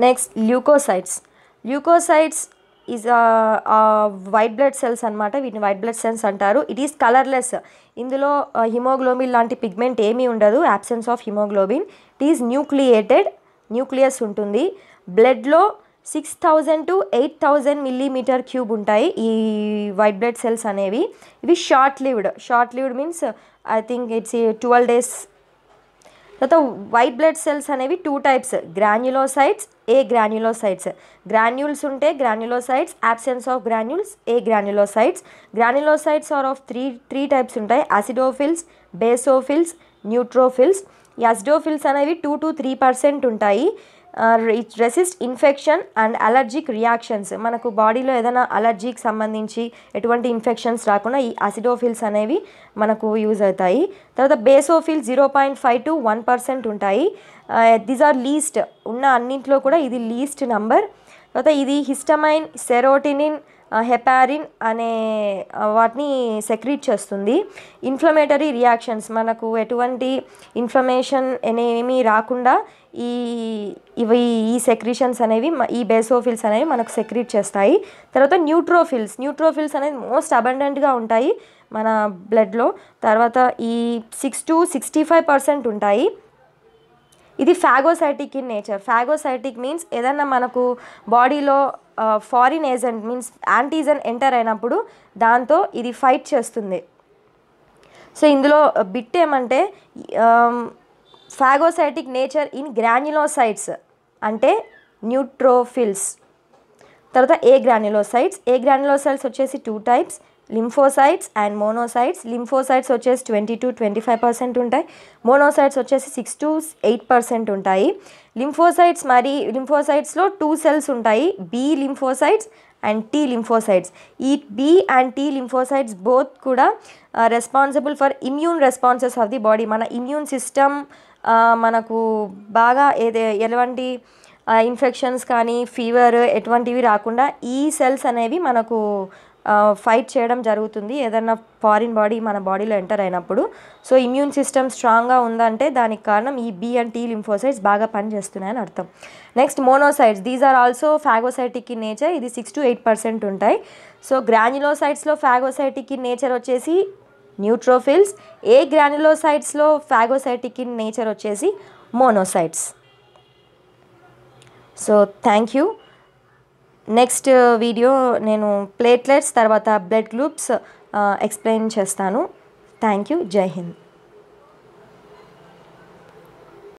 Next leucocytes. Leucocytes is white blood cells అనమాట. వీటిని white blood cells అంటారు. It is colourless. ఇందులో haemoglobin లాంటి పిగ్మెంట్ ఏమీ ఉండదు, absence of haemoglobin. It is nucleated, nucleus ఉంటుంది. బ్లడ్లో 6000 to 8000 మిల్లీమీటర్ క్యూబ్ ఉంటాయి ఈ వైట్ బ్లడ్ సెల్స్ అనేవి. ఇవి short lived means I think it's 12 days. తర్వాత వైట్ బ్లడ్ సెల్స్ అనేవి 2 types, granulocytes, agranulocytes. Granules ఉంటే granulocytes, absence of granules, agranulocytes. Granulocytes are of three types ఉంటాయి, acidophils, basophils, neutrophils. ఈ acidophils అనేవి 2 to 3% ఉంటాయి. It resist infection and allergic reactions. మనకు బాడీలో ఏదైనా అలర్జీకి సంబంధించి ఎటువంటి ఇన్ఫెక్షన్స్ రాకుండా ఈ అసిడోఫిల్స్ అనేవి మనకు యూజ్ అవుతాయి. తర్వాత బేసోఫిల్స్ 0.5 to 1% ఉంటాయి. దీస్ ఆర్ లీస్ట్, ఉన్న అన్నింటిలో కూడా ఇది లీస్ట్ నంబర్. తర్వాత ఇది హిస్టమైన్, సెరోటినిన్, హెపారిన్ అనే వాటిని సెక్రీట్ చేస్తుంది. ఇన్ఫ్లమేటరీ రియాక్షన్స్, మనకు ఎటువంటి ఇన్ఫ్లమేషన్ అనేవి రాకుండా ఈ సెక్రీషన్స్ అనేవి, ఈ బేసోఫిల్స్ అనేవి మనకు సెక్రీట్ చేస్తాయి. తర్వాత న్యూట్రోఫిల్స్ అనేది మోస్ట్ అబండెంట్గా ఉంటాయి మన బ్లడ్లో. తర్వాత ఈ 6 to 65% ఉంటాయి. ఇది phagocytic in nature. Phagocytic means ఏదన్నా మనకు బాడీలో foreign agent means antigen enter అయినప్పుడు దాంతో ఇది ఫైట్ చేస్తుంది. సో ఇందులో బిట్ ఏమంటే ఫాగోసైటిక్ నేచర్ ఇన్ గ్రాన్యులోసైట్స్ అంటే న్యూట్రోఫిల్స్. తర్వాత ఏ గ్రాన్యులోసైట్స్ వచ్చేసి 2 types, lymphocytes and monocytes. Lymphocytes వచ్చేసి 20 to 25% ఉంటాయి. మోనోసైట్స్ వచ్చేసి 6 to 8% ఉంటాయి. లింఫోసైట్స్లో 2 cells ఉంటాయి, B lymphocytes and T lymphocytes. ఈ B and T lymphocytes both కూడా responsible for immune responses of the body. మన ఇమ్యూన్ సిస్టమ్ మనకు బాగా ఎటువంటి ఇన్ఫెక్షన్స్ కానీ ఫీవర్ ఎటువంటివి రాకుండా ఈ సెల్స్ అనేవి మనకు ఫైట్ చేయడం జరుగుతుంది ఏదన్నా ఫారిన్ బాడీ మన బాడీలో ఎంటర్ అయినప్పుడు. సో ఇమ్యూన్ సిస్టమ్ స్ట్రాంగ్గా ఉందంటే దానికి కారణం ఈ బి అండ్ టీ లింఫోసైట్స్ బాగా పనిచేస్తున్నాయని అర్థం. Next monocytes. These are also phagocytic in nature. ఇది 6 to 8% ఉంటాయి. సో గ్రాన్యులోసైట్స్లో ఫాగోసైటిక్ ఇన్ నేచర్ వచ్చేసి న్యూట్రోఫిల్స్. ఏ గ్రాన్యులోసైట్స్లో ఫాగోసైటిక్ ఇన్ నేచర్ వచ్చేసి monocytes. So thank you. Next video నేను ప్లేట్లెట్స్ తర్వాత బ్లడ్ గ్రూప్స్ ఎక్స్ప్లెయిన్ చేస్తాను. Thank you. జై హింద్.